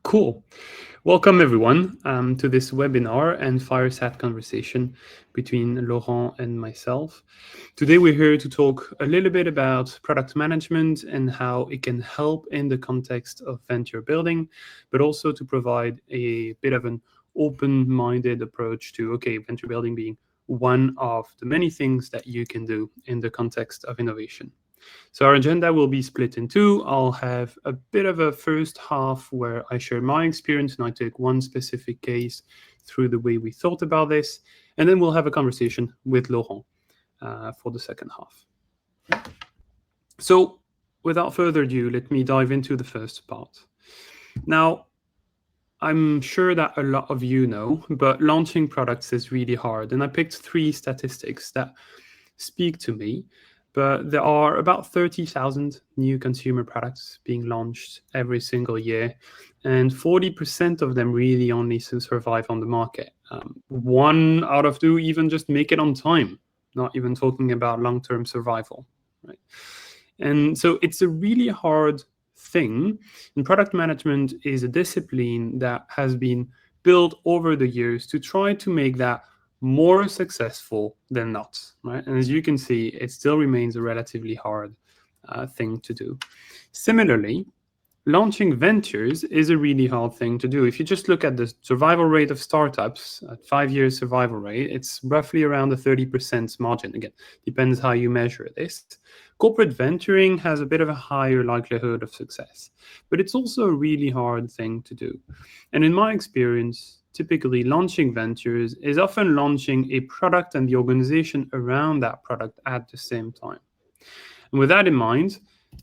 Cool. Welcome, everyone, to this webinar and Fireside conversation between Laurent and myself. Today, we're here to talk a little bit about product management and how it can help in the context of venture building, but also to provide a bit of an open-minded approach to, venture building being one of the many things that you can do in the context of innovation. So our agenda will be split in two. I'll have a bit of a first half where I share my experience and I take one specific case through the way we thought about this. And then we'll have a conversation with Laurent for the second half. So without further ado, let me dive into the first part. Now, I'm sure that a lot of you know, but launching products is really hard. And I picked 3 statistics that speak to me. But there are about 30,000 new consumer products being launched every single year, and 40% of them really only survive on the market. 1 out of 2 even just make it on time, not even talking about long-term survival, right? And so it's a really hard thing, and product management is a discipline that has been built over the years to try to make that more successful than not, right? And as you can see, it still remains a relatively hard thing to do. Similarly, launching ventures is a really hard thing to do. If you just look at the survival rate of startups, at 5-year survival rate, it's roughly around a 30% margin. Again, depends how you measure this. Corporate venturing has a bit of a higher likelihood of success, but it's also a really hard thing to do. And in my experience, typically launching ventures is often launching a product and the organization around that product at the same time. And with that in mind,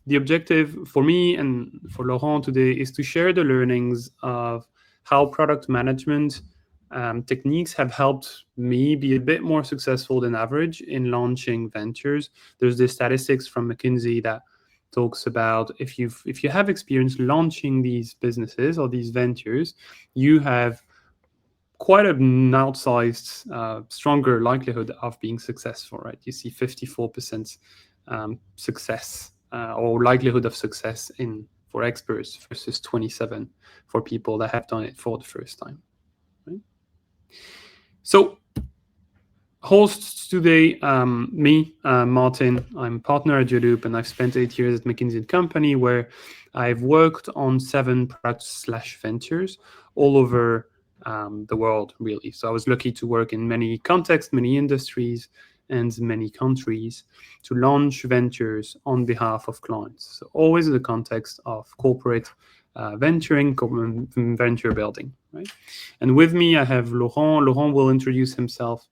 the objective for me and for Laurent today is to share the learnings of how product management techniques have helped me be a bit more successful than average in launching ventures. There's this statistics from McKinsey that talks about if you have experience launching these businesses or these ventures, you have quite an outsized, stronger likelihood of being successful, right? You see 54% success or likelihood of success for experts versus 27 for people that have done it for the first time, right? So hosts today, me, Martin. I'm partner at dualoop, and I've spent 8 years at McKinsey & Company, where I've worked on 7 products/ventures all over the world, really. So I was lucky to work in many contexts, many industries, and many countries to launch ventures on behalf of clients. So always in the context of corporate venturing, venture building, right? And with me, I have Laurent. Laurent will introduce himself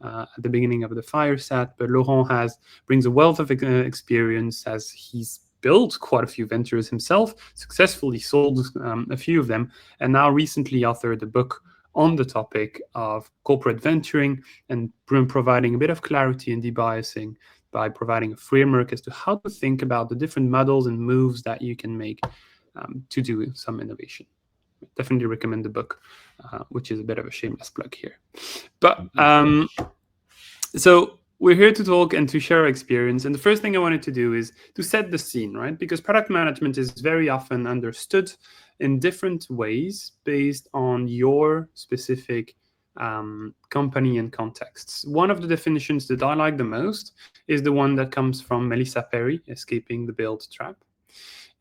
at the beginning of the Fireside, but Laurent brings a wealth of experience as he's built quite a few ventures himself, successfully sold a few of them, and now recently authored a book on the topic of corporate venturing and providing a bit of clarity and debiasing by providing a framework as to how to think about the different models and moves that you can make to do some innovation. Definitely recommend the book, which is a bit of a shameless plug here. But so we're here to talk and to share our experience. And the first thing I wanted to do is to set the scene, right? Because product management is very often understood in different ways based on your specific company and contexts. One of the definitions that I like the most is the one that comes from Melissa Perry, Escaping the Build Trap.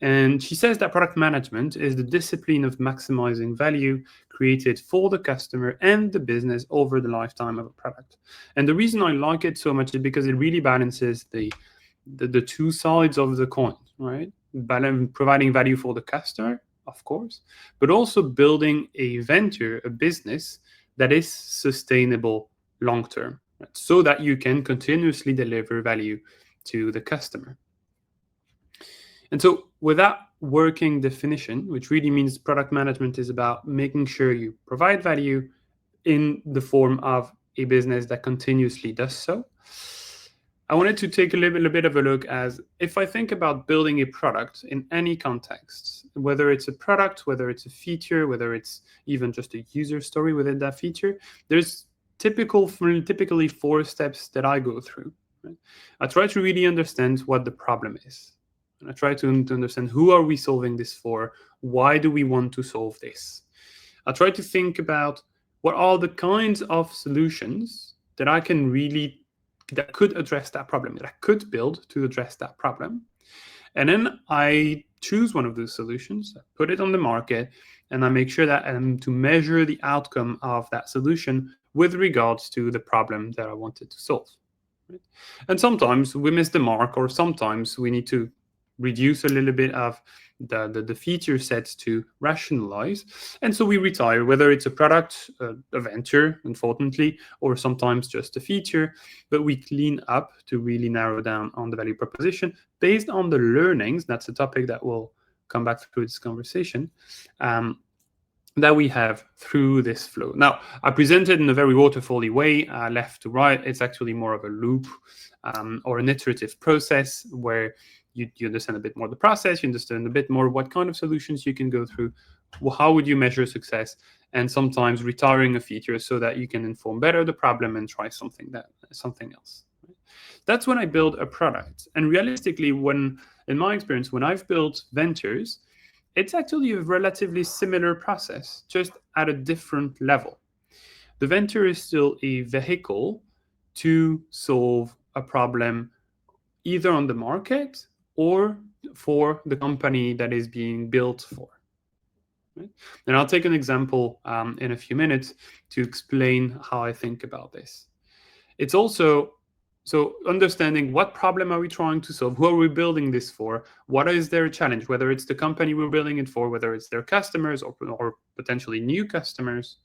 And she says that product management is the discipline of maximizing value created for the customer and the business over the lifetime of a product. And the reason I like it so much is because it really balances the 2 sides of the coin, right? Providing value for the customer, of course, but also building a venture, a business that is sustainable long-term, right? So that you can continuously deliver value to the customer. And so with that working definition, which really means product management is about making sure you provide value in the form of a business that continuously does so, I wanted to take a little bit of a look as if I think about building a product in any context, whether it's a product, whether it's a feature, whether it's even just a user story within that feature, there's typically 4 steps that I go through. Right? I try to really understand what the problem is. And I try to understand, who are we solving this for? Why do we want to solve this? I try to think about what are the kinds of solutions that I can really, that could address that problem, that I could build to address that problem. And then I choose one of those solutions, I put it on the market, and I make sure that to measure the outcome of that solution with regards to the problem that I wanted to solve. Right? And sometimes we miss the mark, or sometimes we need to reduce a little bit of the feature sets to rationalize. And so we retire, whether it's a product, a venture, unfortunately, or sometimes just a feature, but we clean up to really narrow down on the value proposition based on the learnings. That's a topic that will come back through this conversation. That we have through this flow. Now, I present it in a very waterfally way, left to right. It's actually more of a loop or an iterative process where you understand a bit more the process, you understand a bit more what kind of solutions you can go through, how would you measure success, and sometimes retiring a feature so that you can inform better the problem and try something else. That's when I build a product. And realistically, in my experience, when I've built ventures, it's actually a relatively similar process, just at a different level. The venture is still a vehicle to solve a problem either on the market or for the company that is being built for. Right? And I'll take an example in a few minutes to explain how I think about this. It's also so understanding, what problem are we trying to solve? Who are we building this for? What is their challenge? Whether it's the company we're building it for, whether it's their customers or potentially new customers.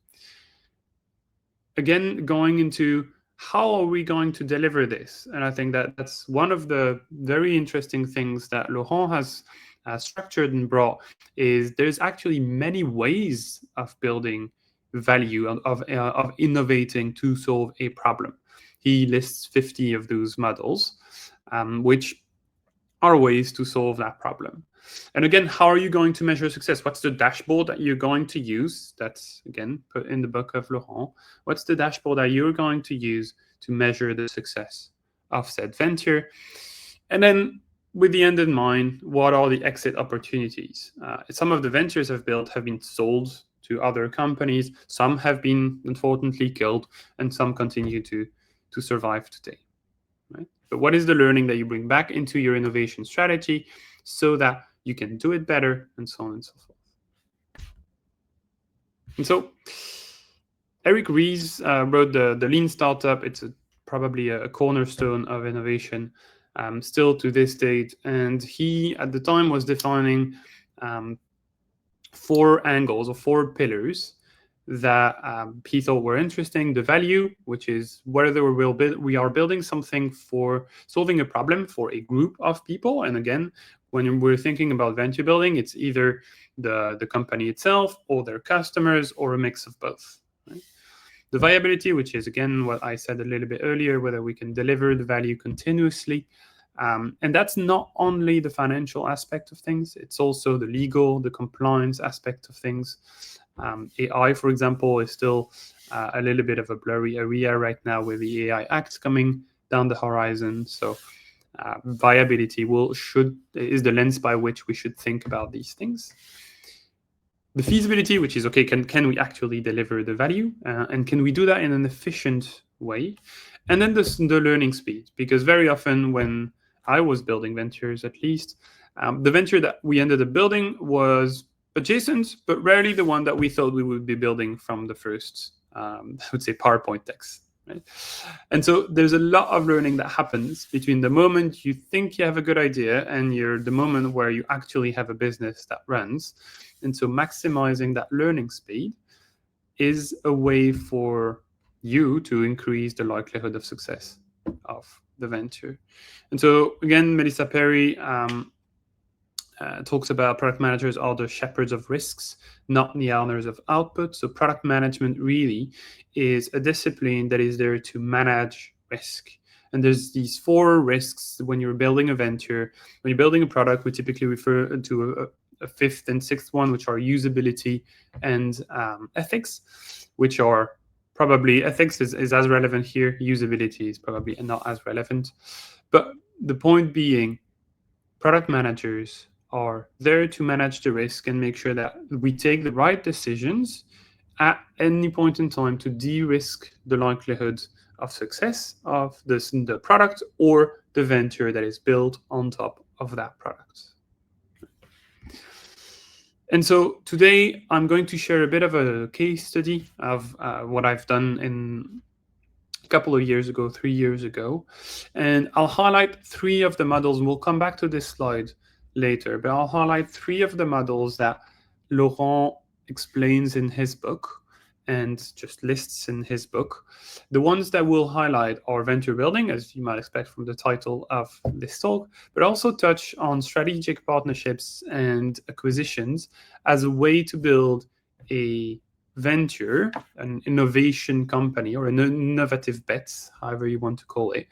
Again, going into how are we going to deliver this? And I think that that's one of the very interesting things that Laurent has structured and brought, is there's actually many ways of building value, of innovating to solve a problem. He lists 50 of those models, which are ways to solve that problem. And again, how are you going to measure success? What's the dashboard that you're going to use? That's, again, put in the book of Laurent. What's the dashboard that you're going to use to measure the success of said venture? And then, with the end in mind, what are the exit opportunities? Some of the ventures I've built have been sold to other companies. Some have been, unfortunately, killed, and some continue to survive today. Right? But what is the learning that you bring back into your innovation strategy so that you can do it better, and so on and so forth? And so Eric Ries wrote the Lean Startup. It's probably a cornerstone of innovation still to this date. And he, at the time, was defining 4 angles or 4 pillars that he thought were interesting. The value, which is whether we are building something for solving a problem for a group of people. And again, when we're thinking about venture building, it's either the company itself or their customers, or a mix of both. Right? The viability, which is, again, what I said a little bit earlier, whether we can deliver the value continuously. And that's not only the financial aspect of things, it's also the legal, the compliance aspect of things. AI, for example, is still a little bit of a blurry area right now with the AI Act coming down the horizon. So viability is the lens by which we should think about these things. The feasibility, which is, okay, can we actually deliver the value? And can we do that in an efficient way? And then the learning speed, because very often when I was building ventures, at least, the venture that we ended up building was adjacent, but rarely the one that we thought we would be building from the first, I would say, PowerPoint text. Right? And so there's a lot of learning that happens between the moment you think you have a good idea and the moment where you actually have a business that runs. And so maximizing that learning speed is a way for you to increase the likelihood of success of the venture. And so, again, Melissa Perry talks about product managers are the shepherds of risks, not the owners of output. So product management really is a discipline that is there to manage risk. And there's these 4 risks when you're building a venture. When you're building a product, we typically refer to a 5th and 6th one, which are usability and ethics, which are probably, ethics is as relevant here. Usability is probably not as relevant. But the point being, product managers are there to manage the risk and make sure that we take the right decisions at any point in time to de-risk the likelihood of success of the product or the venture that is built on top of that product. And so today I'm going to share a bit of a case study of what I've done in a couple of years ago, 3 years ago. And I'll highlight three of the models, and we'll come back to this slide later, but I'll highlight three of the models that Laurent explains in his book and just lists in his book. The ones that we'll highlight are venture building, as you might expect from the title of this talk, but also touch on strategic partnerships and acquisitions as a way to build a venture, an innovation company, or an innovative bet, however you want to call it,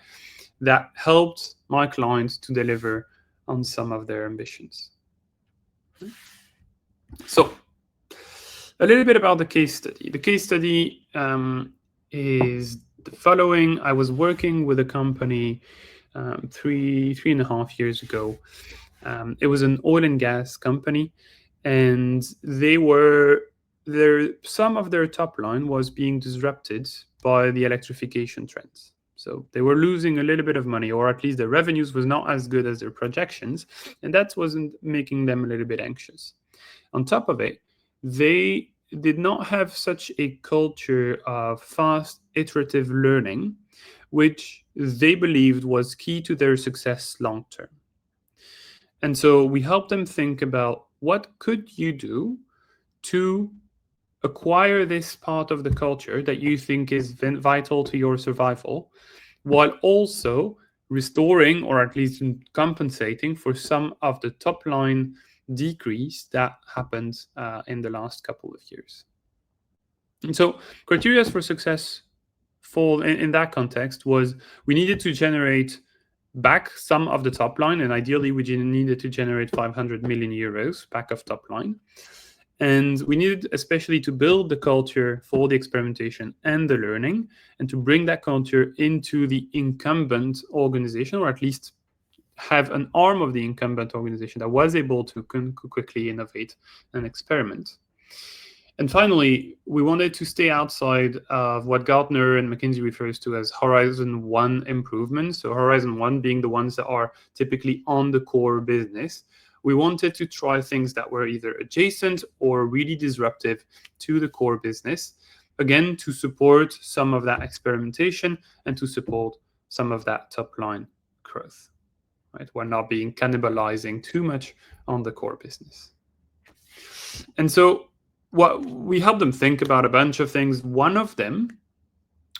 that helped my clients to deliver on some of their ambitions. So, a little bit about the case study. The case study is the following. I was working with a company 3.5 years ago. It was an oil and gas company, and some of their top line was being disrupted by the electrification trends. So they were losing a little bit of money, or at least their revenues was not as good as their projections, and that wasn't making them a little bit anxious. On top of it, they did not have such a culture of fast, iterative learning, which they believed was key to their success long term. And so we helped them think about what could you do to acquire this part of the culture that you think is vital to your survival, while also restoring or at least compensating for some of the top line decrease that happened in the last couple of years. And so criteria for success in that context was we needed to generate back some of the top line, and ideally we needed to generate 500 million euros back of top line. And we needed especially to build the culture for the experimentation and the learning, and to bring that culture into the incumbent organization, or at least have an arm of the incumbent organization that was able to quickly innovate and experiment. And finally, we wanted to stay outside of what Gartner and McKinsey refers to as Horizon 1 improvements. So Horizon 1 being the ones that are typically on the core business. We wanted to try things that were either adjacent or really disruptive to the core business, again, to support some of that experimentation and to support some of that top line growth, right? While not being cannibalizing too much on the core business. And so what we helped them think about a bunch of things. One of them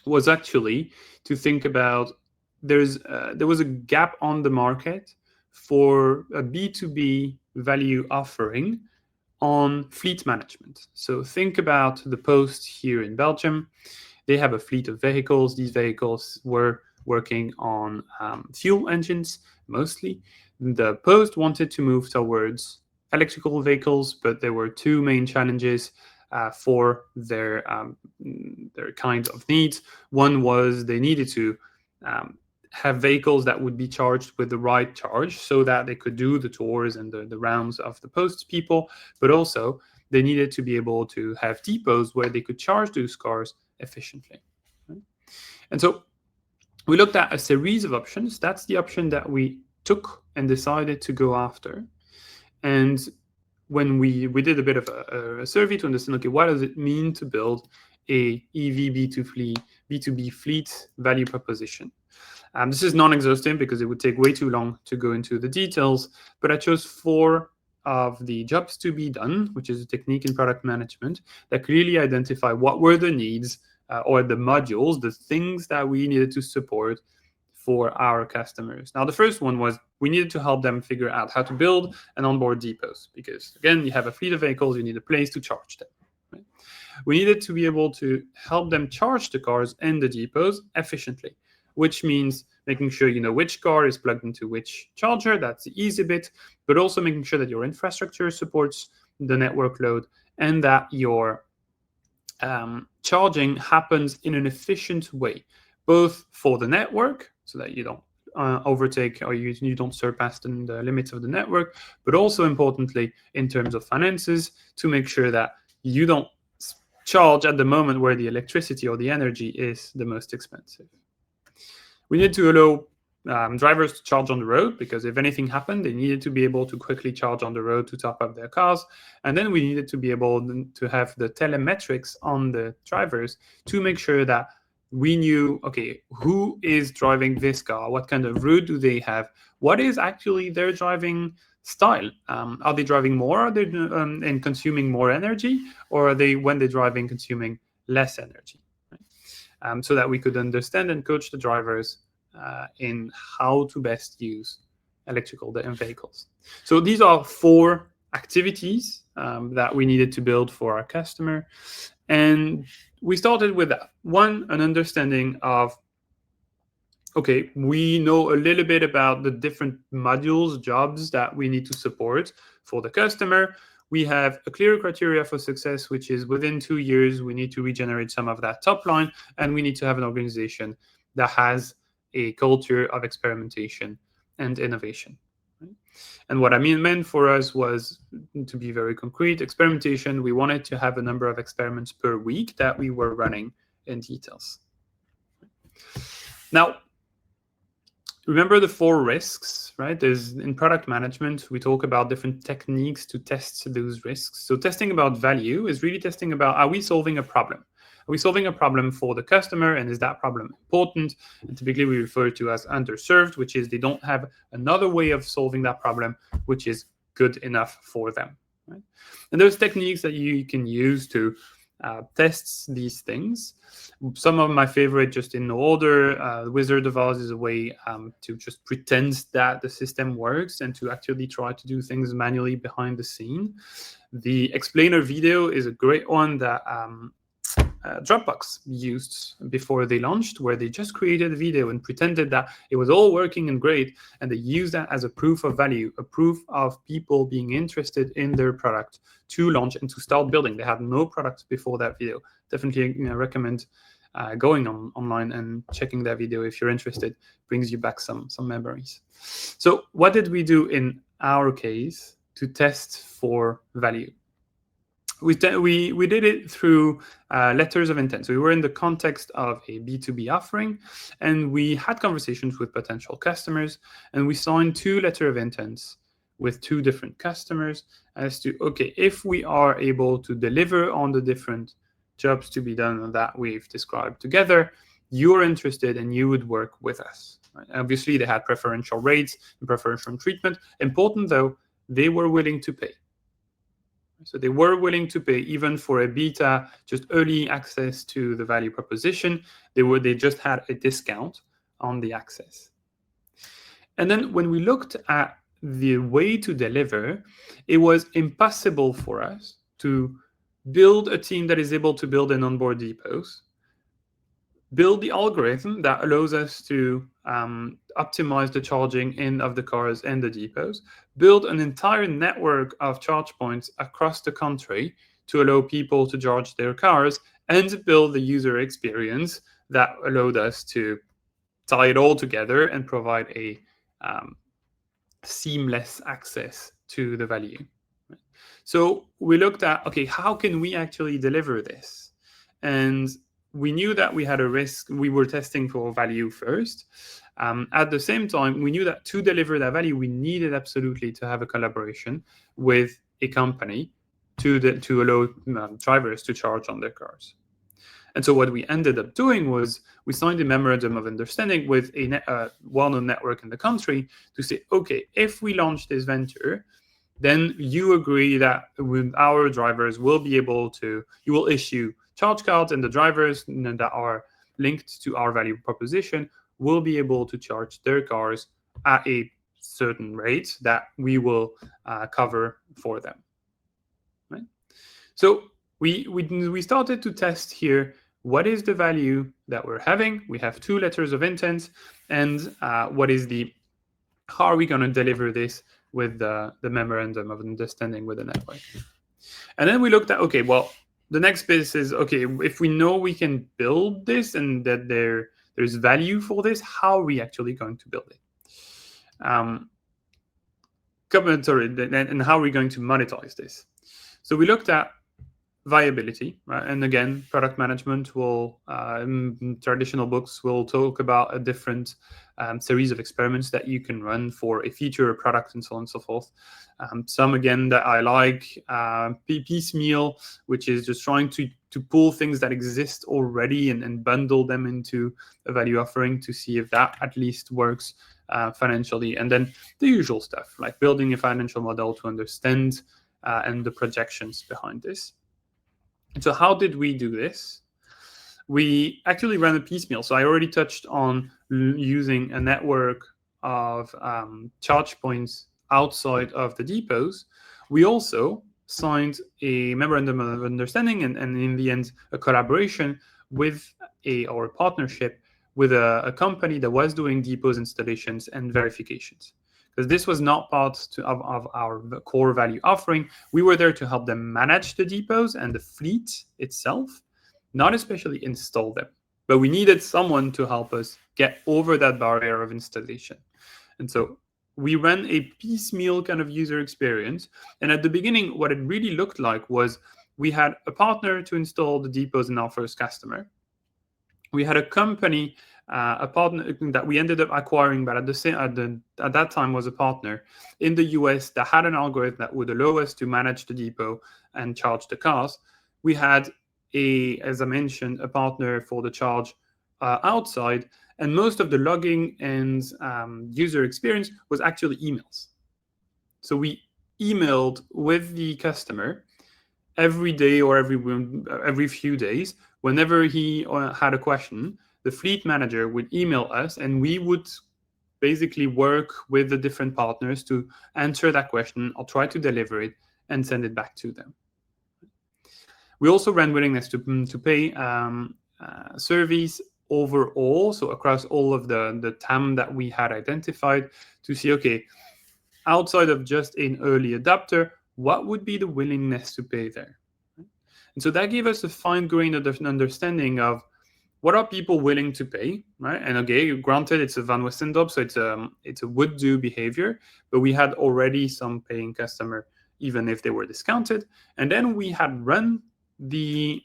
was actually to think about there was a gap on the market for a B2B value offering on fleet management. So think about the Post here in Belgium. They have a fleet of vehicles. These vehicles were working on fuel engines mostly. The Post wanted to move towards electrical vehicles, but there were two main challenges for their kind of needs. One was they needed to have vehicles that would be charged with the right charge so that they could do the tours and the rounds of the Post people, but also they needed to be able to have depots where they could charge those cars efficiently. Right? And so we looked at a series of options. That's the option that we took and decided to go after. And when we did a bit of a survey to understand, okay, what does it mean to build a EV B2B fleet value proposition? This is non-exhaustive because it would take way too long to go into the details, but I chose 4 of the jobs to be done, which is a technique in product management that clearly identify what were the needs or the modules, the things that we needed to support for our customers. Now, the first one was we needed to help them figure out how to build and onboard depots because, again, you have a fleet of vehicles, you need a place to charge them. Right? We needed to be able to help them charge the cars and the depots efficiently, which means making sure you know which car is plugged into which charger. That's the easy bit, but also making sure that your infrastructure supports the network load and that your charging happens in an efficient way, both for the network, so that you don't overtake, or you don't surpass the limits of the network, but also importantly in terms of finances, to make sure that you don't charge at the moment where the electricity or the energy is the most expensive. We need to allow drivers to charge on the road, because if anything happened, they needed to be able to quickly charge on the road to top up their cars. And then we needed to be able to have the telemetrics on the drivers to make sure that we knew, okay, who is driving this car? What kind of route do they have? What is actually their driving style? Are they driving more? Are they and consuming more energy? Or are they, when they're driving, consuming less energy? Right? So that we could understand and coach the drivers in how to best use electrical vehicles. So these are 4 activities that we needed to build for our customer. And we started with that. 1, an understanding of, okay, we know a little bit about the different modules, jobs that we need to support for the customer. We have a clear criteria for success, which is within 2 years, we need to regenerate some of that top line, and we need to have an organization that has a culture of experimentation and innovation. And what I meant for us was, to be very concrete, experimentation. We wanted to have a number of experiments per week that we were running in details. Now, remember the 4 risks, right? There's, in product management, we talk about different techniques to test those risks. So testing about value is really testing about, are we solving a problem? Are we solving a problem for the customer, and is that problem important? And typically we refer to as underserved, which is they don't have another way of solving that problem, which is good enough for them. Right? And there's techniques that you can use to test these things. Some of my favorite, just in no order, Wizard of Oz is a way to just pretend that the system works and to actually try to do things manually behind the scene. The explainer video is a great one that Dropbox used before they launched, where they just created a video and pretended that it was all working and great, and they used that as a proof of value, a proof of people being interested in their product to launch and to start building. They had no product before that video. Definitely recommend going online and checking that video if you're interested. Brings you back some memories. So what did we do in our case to test for value? We did it through letters of intent. So we were in the context of a B2B offering, and we had conversations with potential customers, and we signed 2 letters of intents with 2 different customers as to, okay, if we are able to deliver on the different jobs to be done that we've described together, you're interested and you would work with us. Right? Obviously, they had preferential rates and preferential treatment. Important though, they were willing to pay. So they were willing to pay even for a beta, just early access to the value proposition. They just had a discount on the access. And then when we looked at the way to deliver, it was impossible for us to build a team that is able to build and onboard depots, build the algorithm that allows us to optimize the charging in of the cars and the depots, build an entire network of charge points across the country to allow people to charge their cars, and build the user experience that allowed us to tie it all together and provide a seamless access to the value. So we looked at, okay, how can we actually deliver this? And we knew that we had a risk. We were testing for value first. At the same time, we knew that to deliver that value, we needed absolutely to have a collaboration with a company to allow drivers to charge on their cars. And so what we ended up doing was we signed a memorandum of understanding with a well-known network in the country to say, okay, if we launch this venture, then you agree that with our drivers will be able to, you will issue charge cards, and the drivers that are linked to our value proposition will be able to charge their cars at a certain rate that we will cover for them. Right? So we started to test here, what is the value that we're having? We have 2 letters of intent, and how are we going to deliver this with the memorandum of understanding with the network? And then we looked at, okay, well, the next bit is, okay, if we know we can build this and that there's value for this, how are we actually going to build it? And how are we going to monetize this? So we looked at viability, right? And again, product management will, traditional books will talk about a different series of experiments that you can run for a feature, a product, and so on and so forth. Some, again, that I like, piecemeal, which is just trying to pull things that exist already and bundle them into a value offering to see if that at least works financially. And then the usual stuff, like building a financial model to understand and the projections behind this. So how did we do this? We actually ran a piecemeal. So I already touched on using a network of charge points outside of the depots. We also signed a memorandum of understanding and in the end, a collaboration with or a partnership with a company that was doing depots installations and verifications. Because this was not part of our core value offering. We were there to help them manage the depots and the fleet itself, not especially install them. But we needed someone to help us get over that barrier of installation. And so we ran a piecemeal kind of user experience. And at the beginning, what it really looked like was we had a partner to install the depots in our first customer. We had a company, a partner that we ended up acquiring, but at that time was a partner in the US that had an algorithm that would allow us to manage the depot and charge the cars. We had as I mentioned, a partner for the charge outside, and most of the logging and user experience was actually emails. So we emailed with the customer every day or every few days. Whenever he had a question, the fleet manager would email us, and we would basically work with the different partners to answer that question or try to deliver it and send it back to them. We also ran willingness to pay surveys overall, so across all of the TAM that we had identified, to see, okay, outside of just an early adopter, what would be the willingness to pay there? And so that gave us a fine-grained understanding of what are people willing to pay, right? And okay, granted, it's a Van Westendorp, so it's a would-do behavior, but we had already some paying customer, even if they were discounted. And then we had run the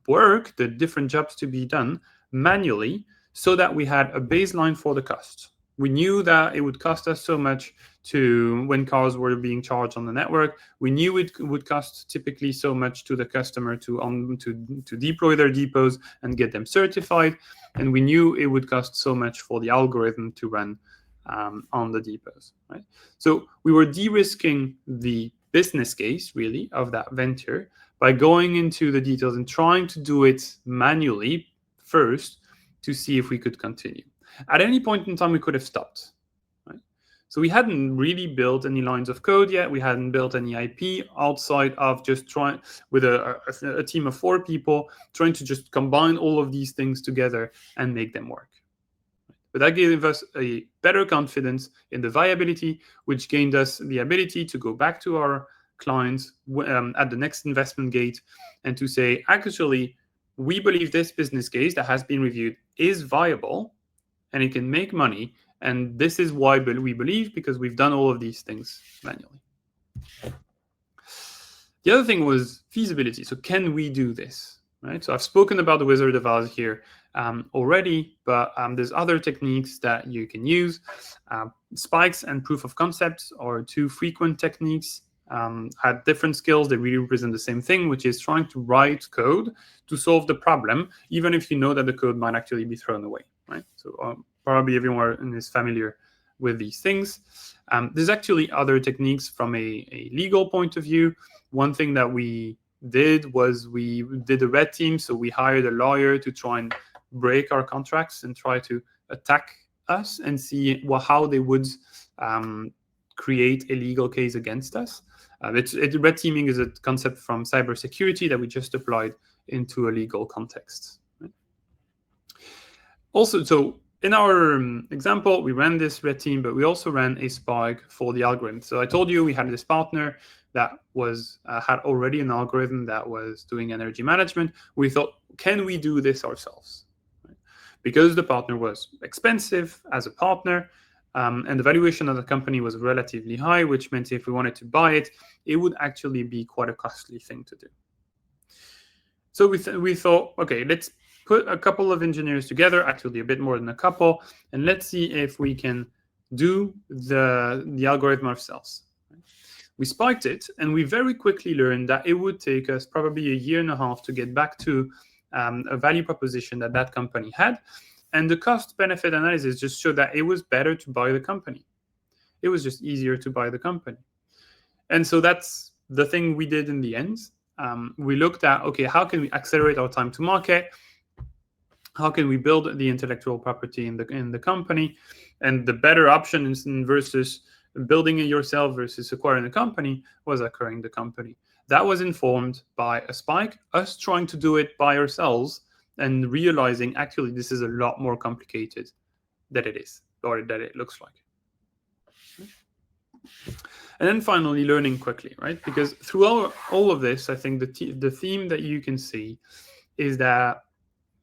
work, the different jobs to be done manually, so that we had a baseline for the cost. We knew that it would cost us so much when cars were being charged on the network. We knew it would cost typically so much to the customer to deploy their depots and get them certified, and we knew it would cost so much for the algorithm to run on the depots. Right? So we were de-risking the business case, really, of that venture by going into the details and trying to do it manually first to see if we could continue. At any point in time, we could have stopped. Right? So we hadn't really built any lines of code yet. We hadn't built any IP outside of just trying with a team of 4 people, trying to just combine all of these things together and make them work. But that gave us a better confidence in the viability, which gained us the ability to go back to our clients at the next investment gate and to say, actually, we believe this business case that has been reviewed is viable and it can make money. And this is why we believe, because we've done all of these things manually. The other thing was feasibility. So can we do this? Right? So I've spoken about the Wizard of Oz here already, but there's other techniques that you can use. Spikes and proof of concepts are 2 frequent techniques. At different skills, they really represent the same thing, which is trying to write code to solve the problem, even if you know that the code might actually be thrown away. Right? So probably everyone is familiar with these things. There's actually other techniques from a legal point of view. One thing that we did was we did a red team, so we hired a lawyer to try and break our contracts and try to attack us and see how they would create a legal case against us. Red teaming is a concept from cybersecurity that we just applied into a legal context. Right? Also, so in our example, we ran this red team, but we also ran a spike for the algorithm. So I told you we had this partner that had already an algorithm that was doing energy management. We thought, can we do this ourselves? Right? Because the partner was expensive as a partner, and the valuation of the company was relatively high, which meant if we wanted to buy it, it would actually be quite a costly thing to do. So we thought, okay, let's put a couple of engineers together, actually a bit more than a couple, and let's see if we can do the algorithm ourselves. We spiked it, and we very quickly learned that it would take us probably a year and a half to get back to a value proposition that company had. And the cost-benefit analysis just showed that it was better to buy the company. It was just easier to buy the company. And so that's the thing we did in the end. We looked at, okay, how can we accelerate our time to market? How can we build the intellectual property in the company? And the better option versus building it yourself versus acquiring a company was acquiring the company. That was informed by a spike, us trying to do it by ourselves and realizing actually this is a lot more complicated than it is, or that it looks like. And then finally, learning quickly, right? Because through all of this, I think the theme that you can see is that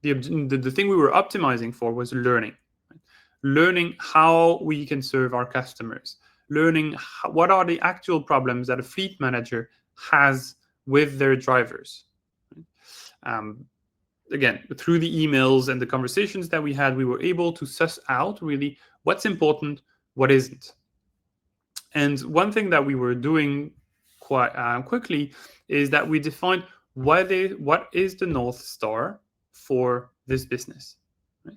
the thing we were optimizing for was learning. Right? Learning how we can serve our customers, learning what are the actual problems that a fleet manager has with their drivers. Again, through the emails and the conversations that we had, we were able to suss out really what's important, what isn't. And one thing that we were doing quite quickly is that we defined what is the North Star for this business. Right?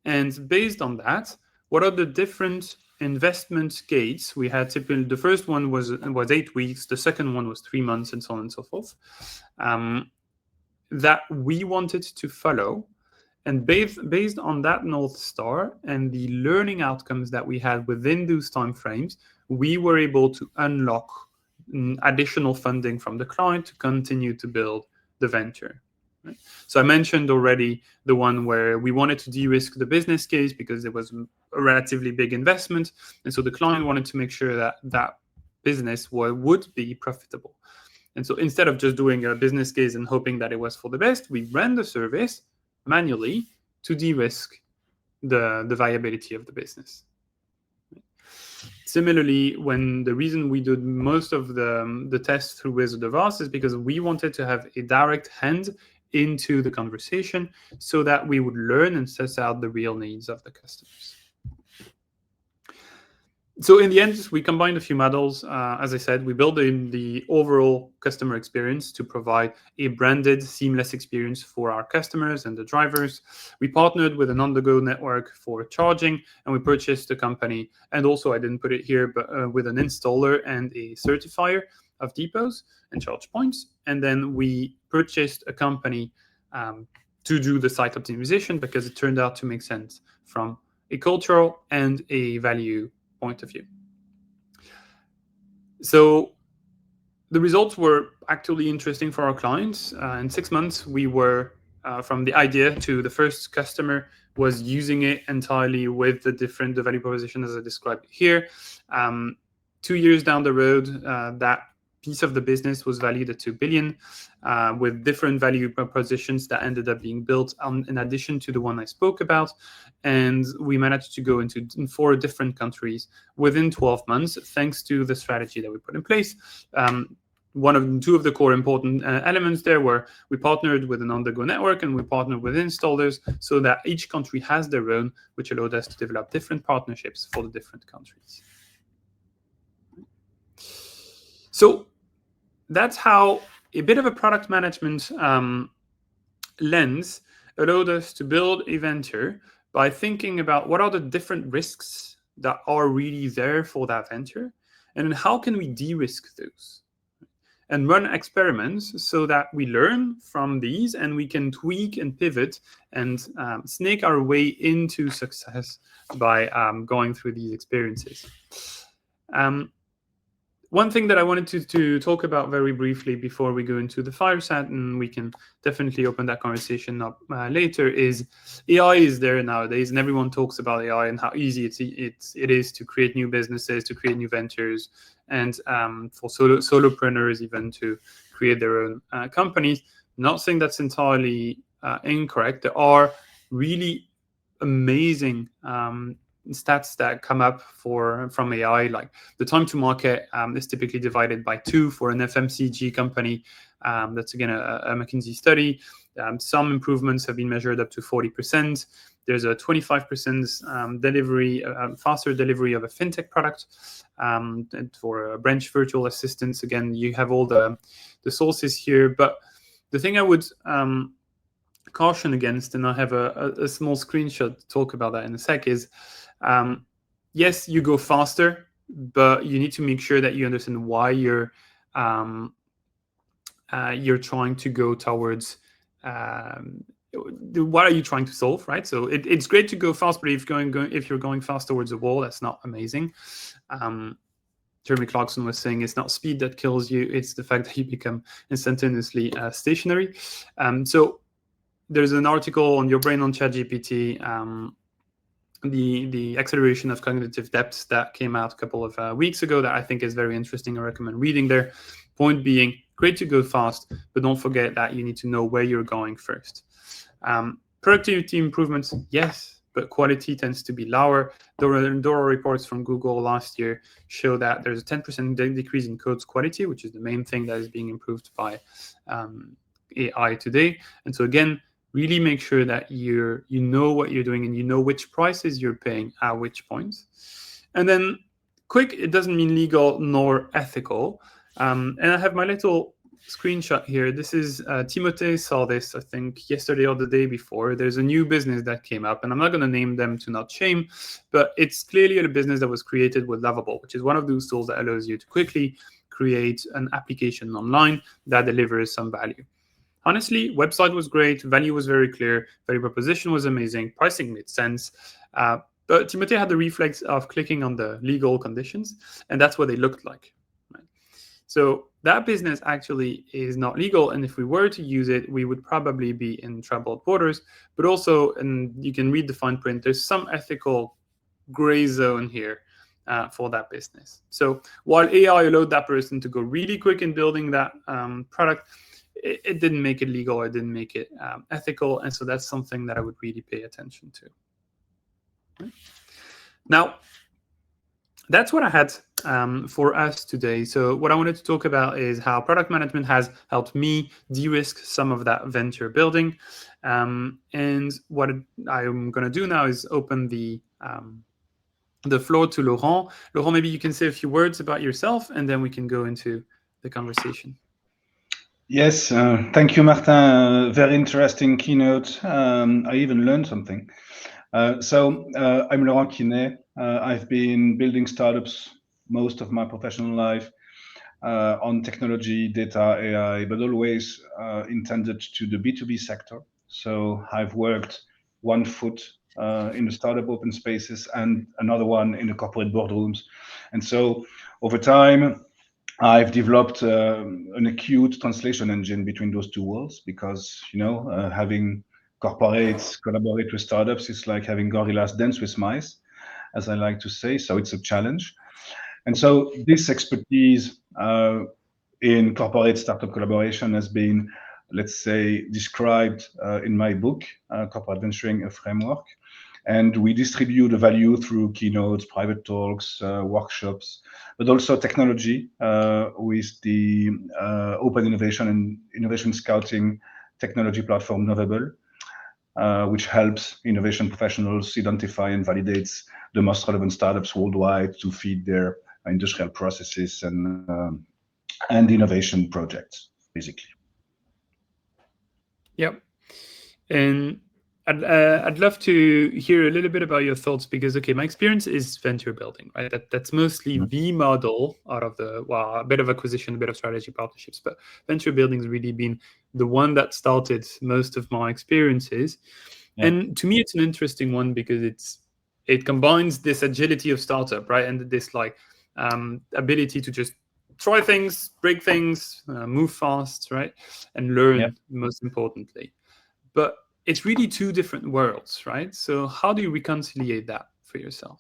And based on that, what are the different investment gates we had? Typically, the first one was 8 weeks, the second one was 3 months, and so on and so forth, that we wanted to follow. And based on that North Star and the learning outcomes that we had within those timeframes, we were able to unlock additional funding from the client to continue to build the venture. Right? So I mentioned already the one where we wanted to de-risk the business case because it was a relatively big investment. And so the client wanted to make sure that that business would be profitable. And so instead of just doing a business case and hoping that it was for the best, we ran the service manually to de-risk the viability of the business. Similarly, when the reason we did most of the tests through Wizard of Oz is because we wanted to have a direct hand into the conversation so that we would learn and suss out the real needs of the customers. So in the end, we combined a few models. As I said, we built the overall customer experience to provide a branded, seamless experience for our customers and the drivers. We partnered with an on-the-go network for charging, and we purchased a company. And also, I didn't put it here, but with an installer and a certifier of depots and charge points. And then we purchased a company to do the site optimization because it turned out to make sense from a cultural and a value point of view. So the results were actually interesting for our clients. In 6 months, we were from the idea to the first customer was using it entirely with the value proposition as I described here. 2 years down the road, that piece of the business was valued at 2 billion, with different value propositions that ended up being built in addition to the one I spoke about. And we managed to go into 4 different countries within 12 months, thanks to the strategy that we put in place. Two of the core important elements there were we partnered with an on-the-go network and we partnered with installers so that each country has their own, which allowed us to develop different partnerships for the different countries. So that's how a bit of a product management lens allowed us to build a venture by thinking about what are the different risks that are really there for that venture, and how can we de-risk those and run experiments so that we learn from these and we can tweak and pivot and snake our way into success by going through these experiences. One thing that I wanted to talk about very briefly before we go into the Fireside, and we can definitely open that conversation up later, is AI is there nowadays, and everyone talks about AI and how easy it is to create new businesses, to create new ventures, and for solopreneurs even to create their own companies. Not saying that's entirely incorrect. There are really amazing stats that come up from AI, like the time to market is typically divided by 2 for an FMCG company. That's again a McKinsey study. Some improvements have been measured up to 40%. There's a 25% faster delivery of a fintech product. And for a branch virtual assistants, again, you have all the sources here. But the thing I would caution against, and I have a small screenshot to talk about that in a sec, is yes, you go faster, but you need to make sure that you understand why you're trying to go towards what are you trying to solve, right? So it's great to go fast, but if you're going fast towards a wall, that's not amazing. Jeremy Clarkson was saying it's not speed that kills you, it's the fact that you become instantaneously stationary. So there's an article on Your Brain on ChatGPT, the acceleration of cognitive depth that came out a couple of weeks ago that I think is very interesting. I recommend reading there. Point being, great to go fast, but don't forget that you need to know where you're going first. Productivity improvements, yes, but quality tends to be lower. Dora reports from Google last year show that there's a 10% decrease in code's quality, which is the main thing that is being improved by AI today. And so again, really make sure that you know what you're doing and you know which prices you're paying at which points. And then quick, it doesn't mean legal nor ethical. And I have my little screenshot here. This is Timothée saw this, I think, yesterday or the day before. There's a new business that came up, and I'm not going to name them to not shame, but it's clearly a business that was created with Lovable, which is one of those tools that allows you to quickly create an application online that delivers some value. Honestly, website was great, value was very clear, value proposition was amazing, pricing made sense. But Timothée had the reflex of clicking on the legal conditions, and that's what they looked like. Right? So that business actually is not legal, and if we were to use it, we would probably be in troubled waters. But also, and you can read the fine print, there's some ethical gray zone here for that business. So while AI allowed that person to go really quick in building that product, it didn't make it legal, it didn't make it ethical, and so that's something that I would really pay attention to. Right? Now, that's what I had for us today. So what I wanted to talk about is how product management has helped me de-risk some of that venture building. And what I'm going to do now is open the floor to Laurent. Laurent, maybe you can say a few words about yourself, and then we can go into the conversation. Yes, thank you, Martin. Very interesting keynote. I even learned something. I'm Laurent Kinet. I've been building startups most of my professional life on technology, data, AI, but always intended to the B2B sector. So I've worked one foot in the startup open spaces and another one in the corporate boardrooms. And so over time, I've developed an acute translation engine between those two worlds because, having corporates collaborate with startups is like having gorillas dance with mice, as I like to say. So it's a challenge. And so this expertise in corporate startup collaboration has been, let's say, described in my book, Corporate Venturing, a Framework. And we distribute the value through keynotes, private talks, workshops, but also technology with the open innovation and innovation scouting technology platform Novable, which helps innovation professionals identify and validates the most relevant startups worldwide to feed their industrial processes and innovation projects, basically. Yep. And I'd love to hear a little bit about your thoughts because, okay, my experience is venture building, right? That's mostly the model out of a bit of acquisition, a bit of strategy partnerships, but venture building has really been the one that started most of my experiences. Yeah. And to me, it's an interesting one because it combines this agility of startup, right? And this ability to just try things, break things, move fast, right? And learn, most importantly. But it's really two different worlds, right? So how do you reconcile that for yourself?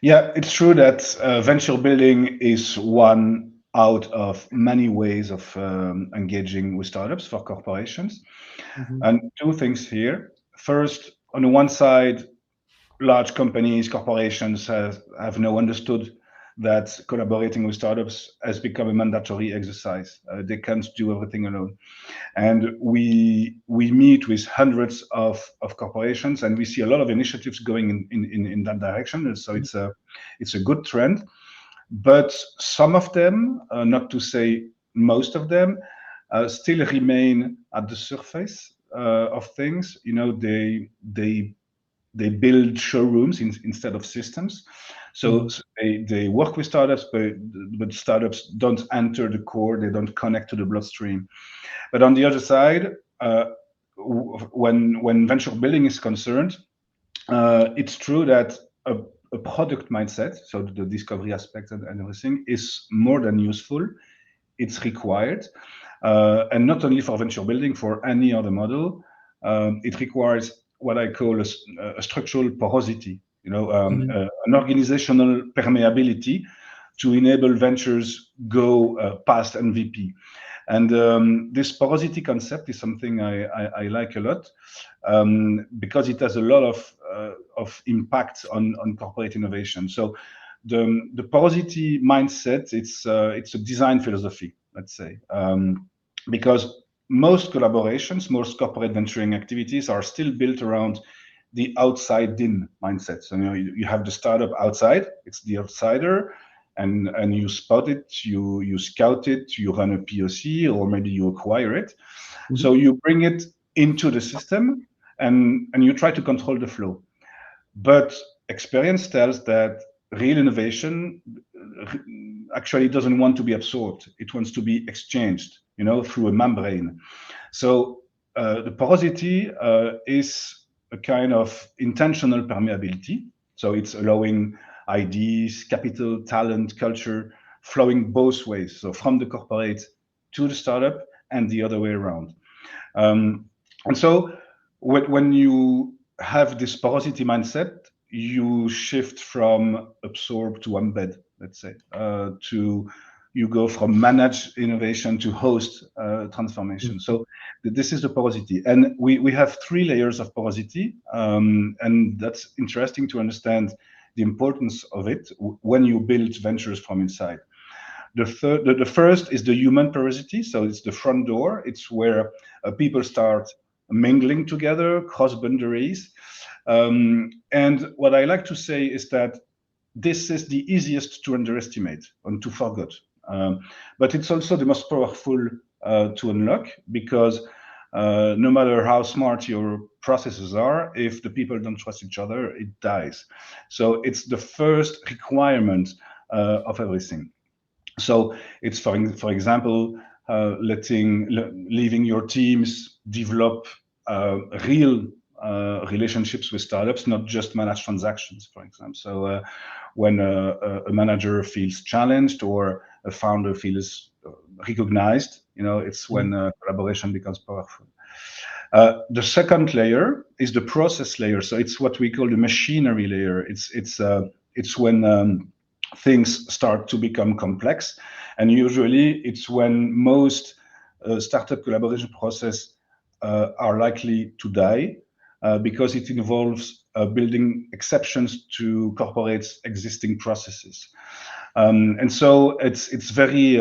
Yeah, it's true that venture building is one out of many ways of engaging with startups for corporations. Mm-hmm. And two things here. First, on the one side, large companies, corporations have now understood that collaborating with startups has become a mandatory exercise. They can't do everything alone. And we meet with hundreds of corporations, and we see a lot of initiatives going in that direction. And so it's a good trend. But some of them, not to say most of them, still remain at the surface of things. You know, they build showrooms instead of systems. So they work with startups, but startups don't enter the core. They don't connect to the bloodstream. But on the other side, when venture building is concerned, it's true that a product mindset, so the discovery aspect and everything, is more than useful. It's required, and not only for venture building, for any other model. It requires what I call a structural porosity, an organizational permeability to enable ventures go past MVP. And this porosity concept is something I like a lot, because it has a lot of impact on corporate innovation. So the porosity mindset, it's a design philosophy, let's say, because most collaborations, most corporate venturing activities are still built around the outside-in mindset. So you have the startup outside; it's the outsider, and you spot it, you scout it, you run a POC, or maybe you acquire it. So you bring it into the system, and you try to control the flow. But experience tells that real innovation actually doesn't want to be absorbed. It wants to be exchanged, through a membrane. So the porosity is a kind of intentional permeability. So it's allowing ideas, capital, talent, culture flowing both ways. So from the corporate to the startup and the other way around. And so when you have this porosity mindset, you shift from absorb to embed, let's say, to you go from manage innovation to host transformation. So this is the porosity. And we have 3 layers of porosity. And that's interesting to understand the importance of it when you build ventures from inside. The first is the human porosity. So it's the front door. It's where people start mingling together, cross boundaries. And what I like to say is that this is the easiest to underestimate and to forget. But it's also the most powerful to unlock, because no matter how smart your processes are, if the people don't trust each other, it dies. So it's the first requirement of everything. So it's for example, leaving your teams develop real relationships with startups, not just manage transactions, for example. So when a manager feels challenged or a founder feels recognized, it's when collaboration becomes powerful. The second layer is the process layer. So it's what we call the machinery layer. It's when things start to become complex, and usually it's when most startup collaboration process are likely to die, because it involves building exceptions to corporates' existing processes. And so it's very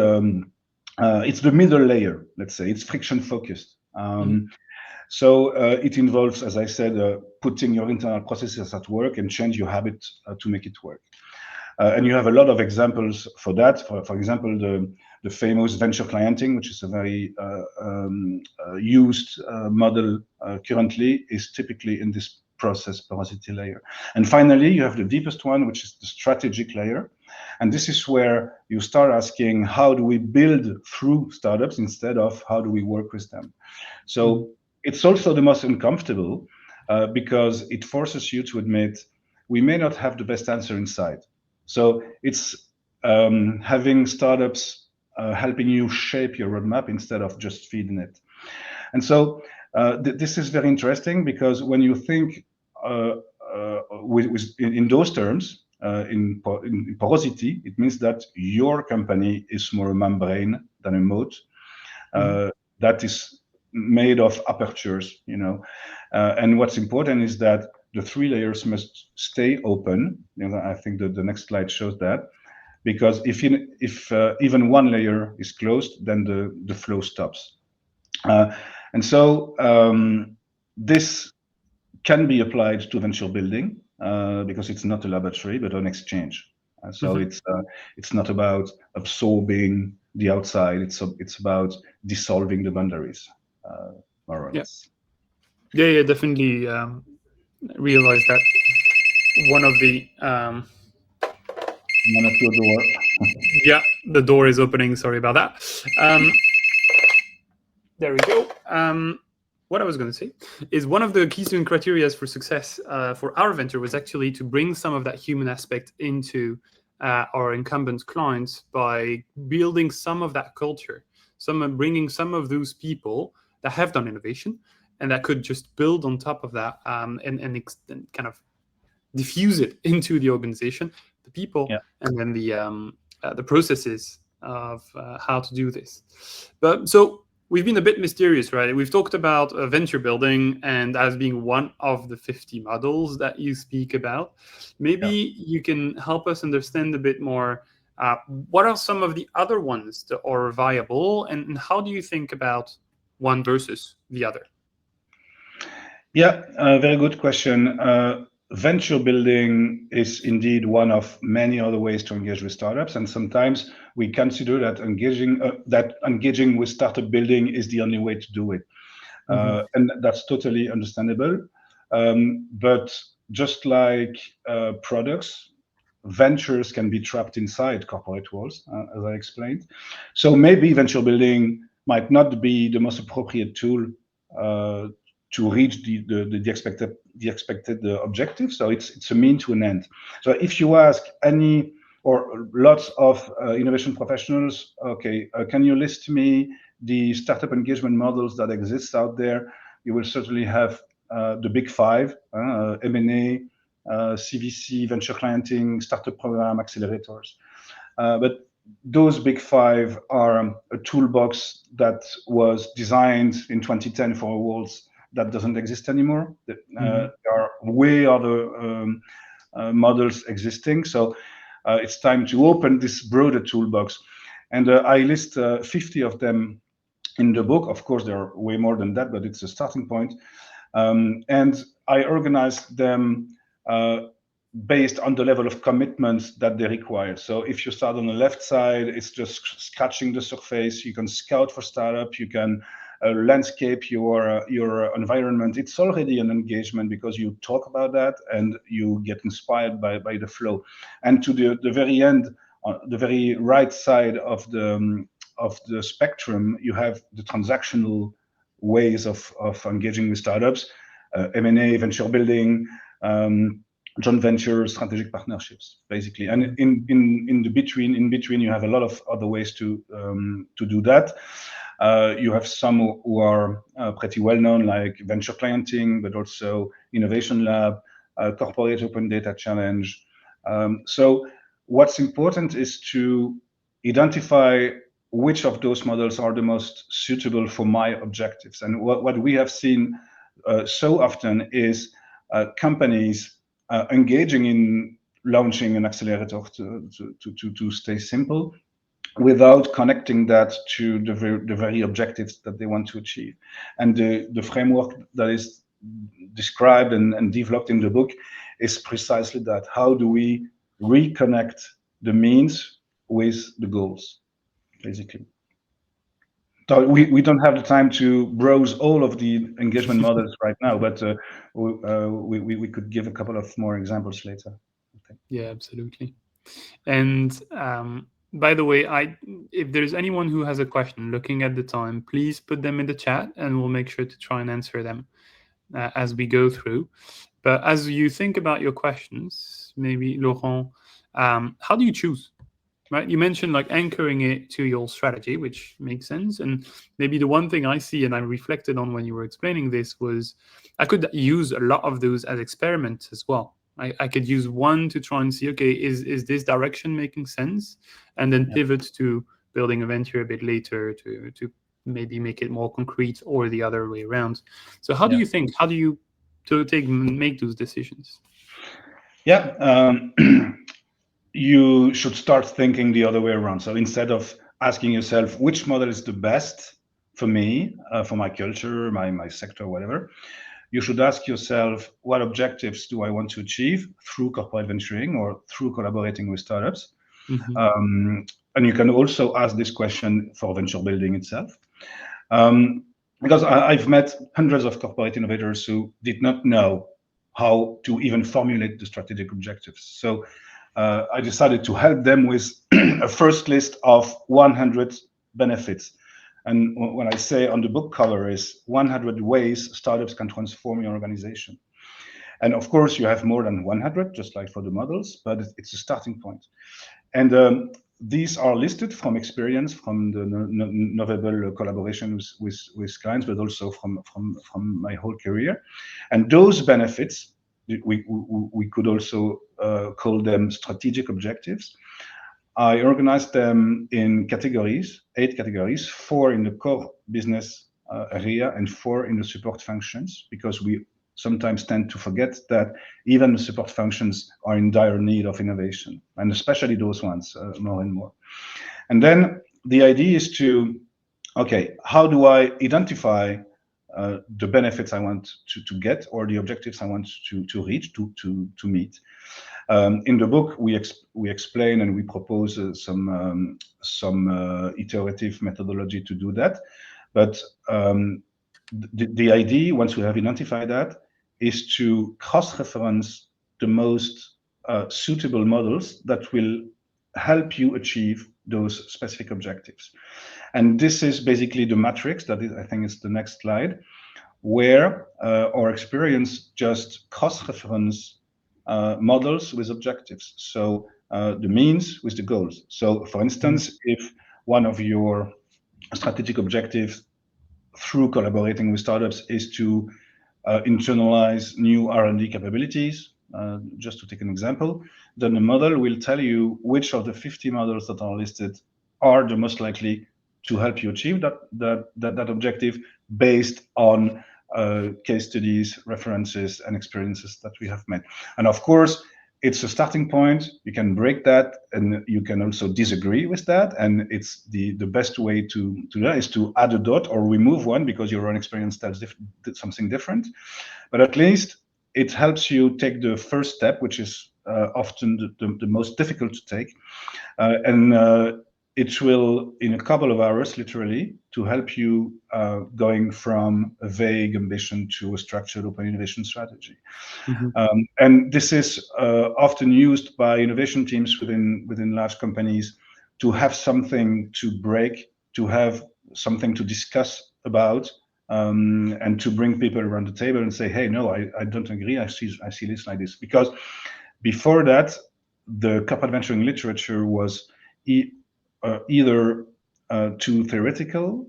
it's the middle layer, let's say. It's friction focused. So it involves, as I said, putting your internal processes at work and change your habit to make it work. And you have a lot of examples for that. For example, the famous venture clienting, which is a very used model currently, is typically in this process porosity layer. And finally, you have the deepest one, which is the strategic layer. And this is where you start asking, how do we build through startups instead of how do we work with them? So it's also the most uncomfortable, because it forces you to admit we may not have the best answer inside. So it's having startups helping you shape your roadmap instead of just feeding it. And so this is very interesting, because when you think in those terms, in porosity, it means that your company is more a membrane than a moat that is made of apertures. And what's important is that the 3 layers must stay open. I think that the next slide shows that, because if even one layer is closed, then the flow stops. And so this can be applied to venture building because it's not a laboratory but an exchange. So it's not about absorbing the outside. It's about dissolving the boundaries, more or Yeah, less. yeah, definitely realize that one of the One at your door. yeah, the door is opening. Sorry about that. There we go. What I was going to say is one of the keystone criteria for success for our venture was actually to bring some of that human aspect into our incumbent clients by building some of that culture, bringing some of those people that have done innovation and that could just build on top of that and kind of diffuse it into the organization, the people, Yeah. and then the processes of how to do this. But so we've been a bit mysterious, right? We've talked about venture building and as being one of the 50 models that you speak about. Maybe you can help us understand a bit more. What are some of the other ones that are viable, and how do you think about one versus the other? Yeah, very good question. Venture building is indeed one of many other ways to engage with startups, and sometimes we consider that engaging with startup building is the only way to do it, and that's totally understandable. But just like products, ventures can be trapped inside corporate walls, as I explained. So maybe venture building might not be the most appropriate tool to reach the expected objective. So it's a mean to an end. So if you ask any or lots of innovation professionals, okay, can you list me the startup engagement models that exist out there? You will certainly have the big five: M&A, CVC, venture clienting, startup program, accelerators. But those big five are a toolbox that was designed in 2010 for a world that doesn't exist anymore. There are way other models existing. So it's time to open this broader toolbox. And I list 50 of them in the book. Of course, there are way more than that, but it's a starting point. And I organized them based on the level of commitment that they require. So if you start on the left side, it's just scratching the surface. You can scout for startup. You can landscape your environment. It's already an engagement because you talk about that and you get inspired by the flow. And to the very end, the very right side of the spectrum, you have the transactional ways of engaging with startups, M&A, venture building, joint ventures, strategic partnerships, basically. And in between, you have a lot of other ways to do that. You have some who are pretty well known, like venture clienting, but also innovation lab, corporate open data challenge. So what's important is to identify which of those models are the most suitable for my objectives. And what we have seen so often is companies engaging in launching an accelerator to stay simple without connecting that to the very objectives that they want to achieve. And the framework that is described and developed in the book is precisely that. How do we reconnect the means with the goals, basically? So we don't have the time to browse all of the engagement models right now, but we could give a couple of more examples later. Okay. Yeah, absolutely. And by the way, if there's anyone who has a question looking at the time, please put them in the chat and we'll make sure to try and answer them as we go through. But as you think about your questions, maybe Laurent, how do you choose? Right, you mentioned like anchoring it to your strategy, which makes sense. And maybe the one thing I see and I reflected on when you were explaining this was I could use a lot of those as experiments as well. I could use one to try and see, okay, is this direction making sense? And then pivot to building a venture a bit later to maybe make it more concrete, or the other way around. So how do you think? How do you to make those decisions? Yeah, you should start thinking the other way around. So instead of asking yourself which model is the best for me, for my culture, my sector, whatever, you should ask yourself, what objectives do I want to achieve through corporate venturing or through collaborating with startups? Mm-hmm. And you can also ask this question for venture building itself. Because I've met hundreds of corporate innovators who did not know how to even formulate the strategic objectives. So I decided to help them with a first list of 100 benefits. And when I say on the book cover is 100 ways startups can transform your organization. And of course, you have more than 100, just like for the models, but it's a starting point. And these are listed from experience from the Novable collaboration with clients, but also from my whole career. And those benefits, we could also call them strategic objectives. I organized them in categories, 8 categories, 4 in the core business area and 4 in the support functions, because we sometimes tend to forget that even the support functions are in dire need of innovation, and especially those ones more and more. And then the idea is to, okay, how do I identify the benefits I want to get or the objectives I want to reach, to meet? In the book, we explain and we propose some iterative methodology to do that. But the idea, once we have identified that, is to cross-reference the most suitable models that will help you achieve those specific objectives. And this is basically the matrix that is, I think is the next slide, where our experience just cross-reference models with objectives. So the means with the goals. So for instance, if one of your strategic objectives through collaborating with startups is to internalize new R&D capabilities, just to take an example, then the model will tell you which of the 50 models that are listed are the most likely to help you achieve that objective based on case studies, references, and experiences that we have made. And of course, it's a starting point. You can break that, and you can also disagree with that. And it's the best way to that is to add a dot or remove one because your own experience tells something different. But at least it helps you take the first step, which is often the most difficult to take, and it will, in a couple of hours, literally, to help you going from a vague ambition to a structured open innovation strategy. Mm-hmm. And this is often used by innovation teams within large companies to have something to break, to have something to discuss about, and to bring people around the table and say, hey, no, I don't agree. I see this like this. Because before that, the corporate venturing literature was either too theoretical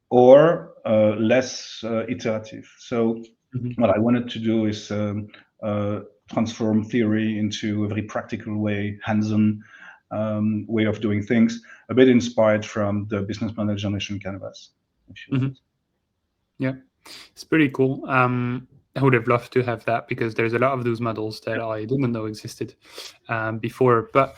or less iterative. So what I wanted to do is transform theory into a very practical way, hands-on way of doing things, a bit inspired from the business model generation canvas. Yeah, it's pretty cool. I would have loved to have that because there's a lot of those models that I didn't know existed before. But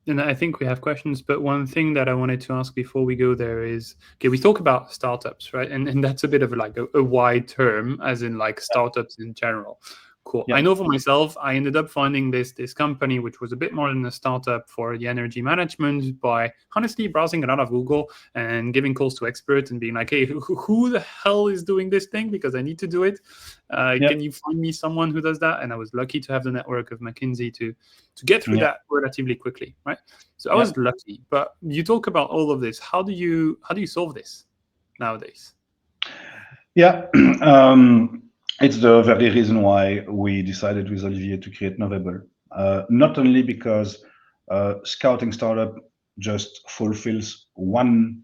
and I think we have questions. But one thing that I wanted to ask before we go there is, okay, we talk about startups, right? And that's a bit of like a wide term, as in like startups in general. Cool. Yeah. I know for myself, I ended up finding this company, which was a bit more than a startup for the energy management by honestly browsing a lot of Google and giving calls to experts and being like, hey, who the hell is doing this thing? Because I need to do it. Can you find me someone who does that? And I was lucky to have the network of McKinsey to get through that relatively quickly, right? So I was lucky. But you talk about all of this. How do you solve this nowadays? Yeah. It's the very reason why we decided with Olivier to create Novable. Not only because scouting startup just fulfills one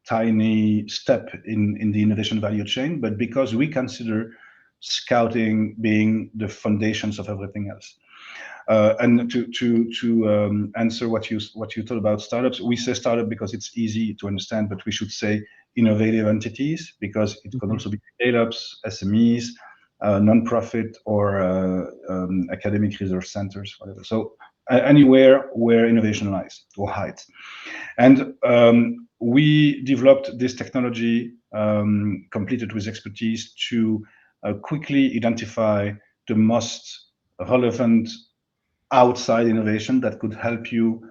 tiny step in the innovation value chain, but because we consider scouting being the foundations of everything else. And to answer what you thought about startups, we say startup because it's easy to understand, but we should say innovative entities, because it can also be scale-ups, SMEs, non-profit, or academic research centers, whatever. So anywhere where innovation lies or hides. And we developed this technology, completed with expertise, to quickly identify the most relevant outside innovation that could help you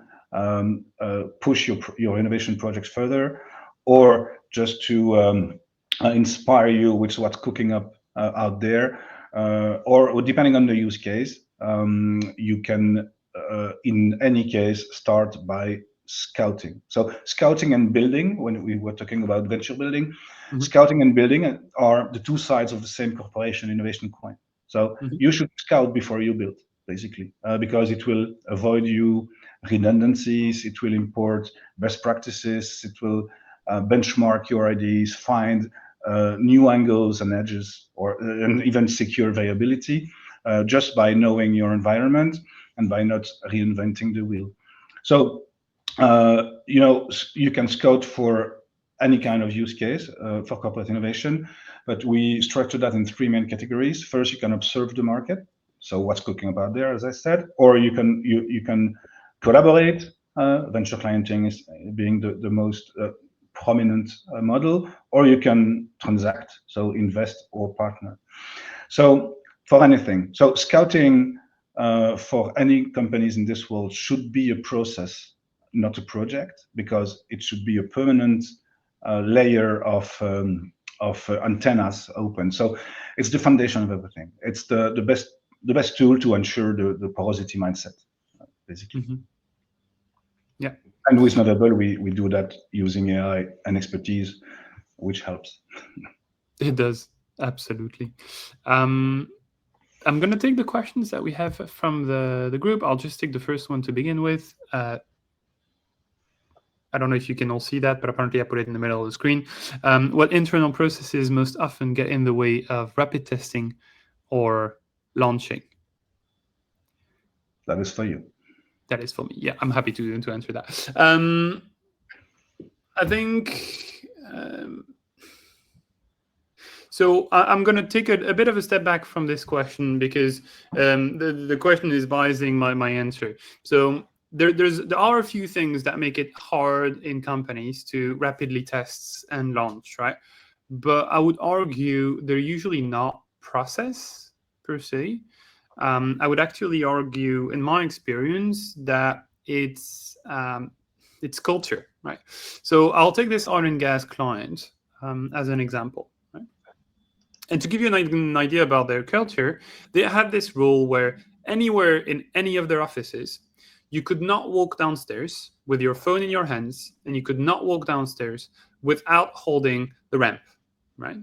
push your innovation projects further, or just to inspire you with what's cooking up out there, or depending on the use case, you can, in any case, start by scouting. So scouting and building, when we were talking about venture building, scouting and building are the two sides of the same corporation innovation coin. So you should scout before you build, basically, because it will avoid you redundancies, it will import best practices, it will benchmark your ideas, find new angles and edges, and even secure viability, just by knowing your environment and by not reinventing the wheel. So you can scout for any kind of use case for corporate innovation, but we structure that in three main categories. First, you can observe the market, so what's cooking about there, as I said, or you can collaborate. Venture clienting is being the most prominent model, or you can transact, so invest or partner. So for anything, so scouting for any companies in this world should be a process, not a project, because it should be a permanent layer of antennas open. So it's the foundation of everything. It's the best tool to ensure the porosity mindset, basically. Yeah. And with Novable, we do that using AI and expertise, which helps. It does, absolutely. I'm going to take the questions that we have from the group. I'll just take the first one to begin with. I don't know if you can all see that, but apparently I put it in the middle of the screen. What internal processes most often get in the way of rapid testing or launching? That is for you. That is for me. Yeah, I'm happy to answer that. I think... So I'm going to take a bit of a step back from this question, because the question is biasing my answer. So there are a few things that make it hard in companies to rapidly test and launch, right? But I would argue they're usually not process per se. I would actually argue, in my experience, that it's culture, right? So I'll take this oil and gas client as an example. And to give you an idea about their culture, they have this rule where anywhere in any of their offices, you could not walk downstairs with your phone in your hands, and you could not walk downstairs without holding the ramp, right?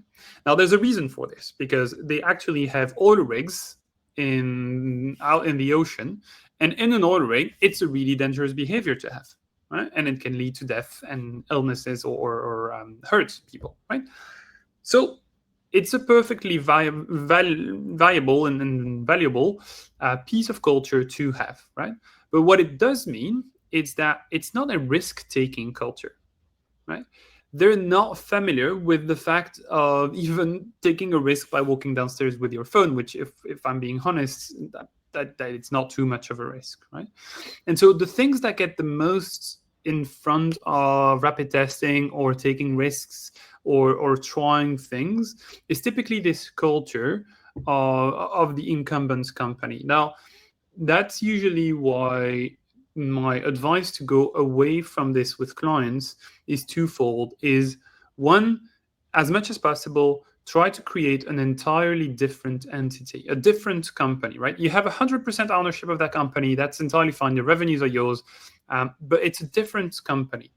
Now, there's a reason for this, because they actually have oil rigs out in the ocean, and in an oil rig, it's a really dangerous behavior to have, right? And it can lead to death and illnesses or hurt people, right? So it's a perfectly viable and valuable piece of culture to have, right? But what it does mean is that it's not a risk-taking culture, right? They're not familiar with the fact of even taking a risk by walking downstairs with your phone, which, if I'm being honest, that it's not too much of a risk, right? And so the things that get the most in front of rapid testing or taking risks or trying things is typically this culture of the incumbents company. Now, that's usually why my advice to go away from this with clients is twofold. Is one, as much as possible, try to create an entirely different entity, a different company, right? You have 100% ownership of that company. That's entirely fine. The revenues are yours, but it's a different company.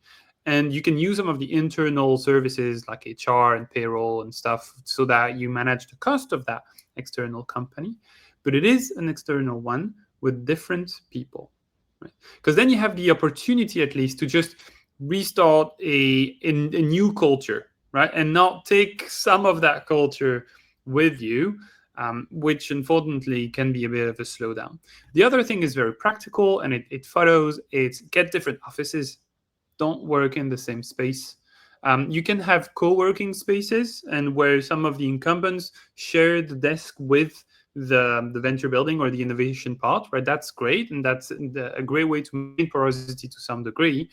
And you can use some of the internal services like HR and payroll and stuff so that you manage the cost of that external company. But it is an external one with different people, right? Because then you have the opportunity at least to just restart a new culture, right? And not take some of that culture with you which unfortunately can be a bit of a slowdown. The other thing is very practical, and it follows. It's get different offices, don't work in the same space. You can have co-working spaces, and where some of the incumbents share the desk with the venture building or the innovation part, right? That's great, and that's a great way to maintain porosity to some degree.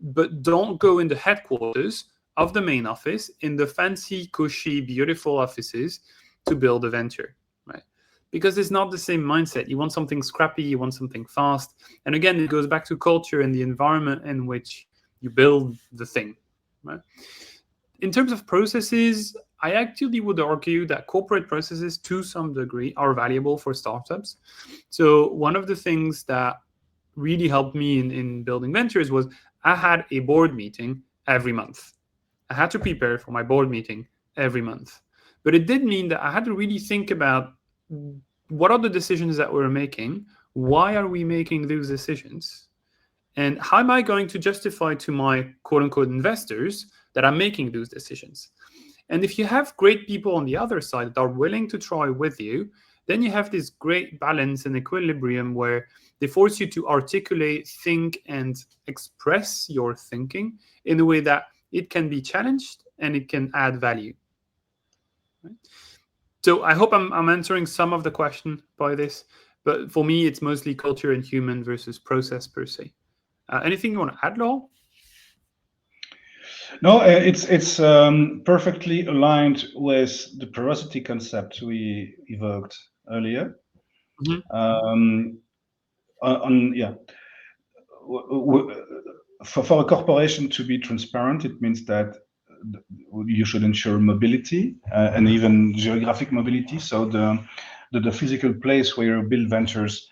But don't go in the headquarters of the main office in the fancy, cushy, beautiful offices to build a venture, right? Because it's not the same mindset. You want something scrappy, you want something fast. And again, it goes back to culture and the environment in which you build the thing, right? In terms of processes, I actually would argue that corporate processes to some degree are valuable for startups. So one of the things that really helped me in building ventures was I had a board meeting every month. I had to prepare for my board meeting every month. But it did mean that I had to really think about what are the decisions that we're making? Why are we making those decisions? And how am I going to justify to my quote unquote investors that I'm making those decisions? And if you have great people on the other side that are willing to try with you, then you have this great balance and equilibrium where they force you to articulate, think, and express your thinking in a way that it can be challenged and it can add value. Right? So I hope I'm answering some of the question by this, but for me, it's mostly culture and human versus process per se. Anything you want to add, Laurent? No, it's perfectly aligned with the porosity concept we evoked earlier. Mm-hmm. Um, yeah, for a corporation to be transparent, it means that you should ensure mobility and even geographic mobility. So the physical place where you build ventures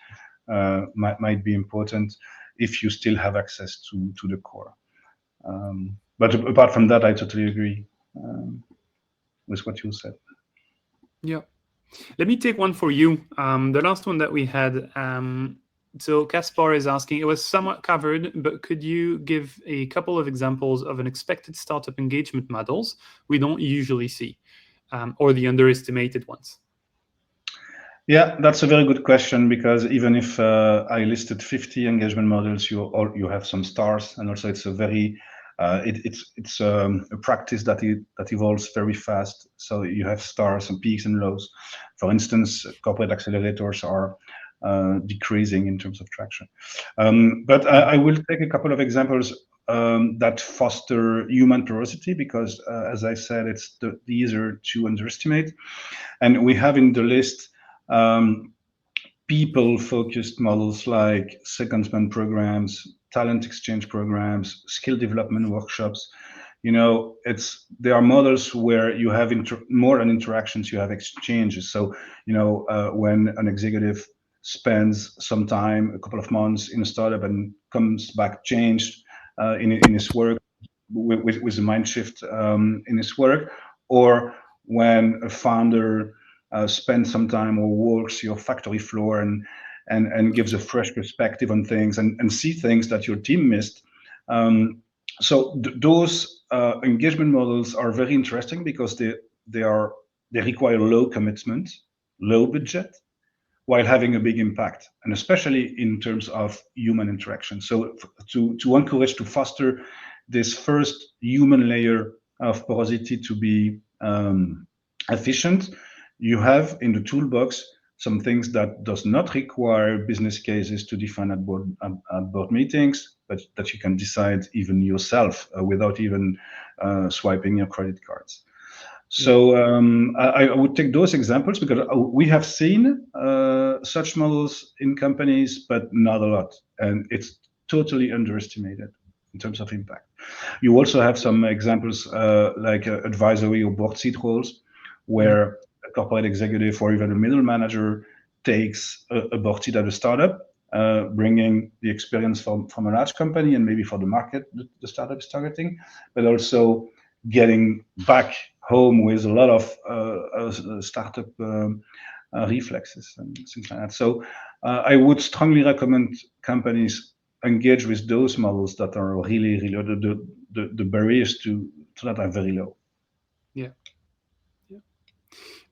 might be important if you still have access to the core. But apart from that, I totally agree with what you said. Yeah. Let me take one for you. The last one that we had. So Caspar is asking, it was somewhat covered, but could you give a couple of examples of unexpected startup engagement models we don't usually see, or the underestimated ones? Yeah, that's a very good question, because even if I listed 50 engagement models, you have some stars, and also it's a very it's a practice that evolves very fast. So you have stars and peaks and lows. For instance, corporate accelerators are decreasing in terms of traction. But I will take a couple of examples that foster human porosity, because as I said, it's the easier to underestimate. And we have in the list people-focused models like secondment programs, talent exchange programs, skill development workshops. You know, there are models where you have more than interactions, you have exchanges. So, you know, when an executive spends some time, a couple of months in a startup and comes back changed in his work, with a mind shift in his work, or when a founder spends some time or walks your factory floor and gives a fresh perspective on things and see things that your team missed. So those engagement models are very interesting because they require low commitment, low budget, while having a big impact, and especially in terms of human interaction. So to encourage, to foster this first human layer of porosity to be efficient, you have in the toolbox some things that does not require business cases to define at board meetings, but that you can decide even yourself without even swiping your credit cards. So I would take those examples because we have seen such models in companies, but not a lot, and it's totally underestimated in terms of impact. You also have some examples like advisory or board seat roles, where a corporate executive or even a middle manager takes a board seat at a startup, bringing the experience from a large company and maybe for the market the startup is targeting, but also getting back home with a lot of startup reflexes and things like that. So I would strongly recommend companies engage with those models that are really the barriers to that are very low. Yeah.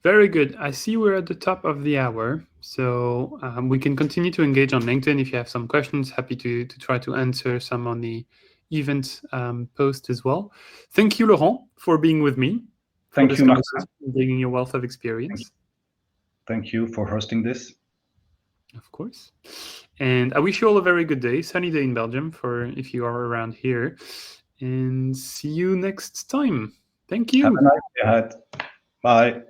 Very good. I see we're at the top of the hour, so we can continue to engage on LinkedIn if you have some questions. Happy to try to answer some on the event post as well. Thank you, Laurent, for being with me for Thank this you, Martin. conversation and bringing your wealth of experience. Thank you for hosting this. Of course. And I wish you all a very good day, sunny day in Belgium for if you are around here. And see you next time. Thank Have you. a nice day ahead. Bye.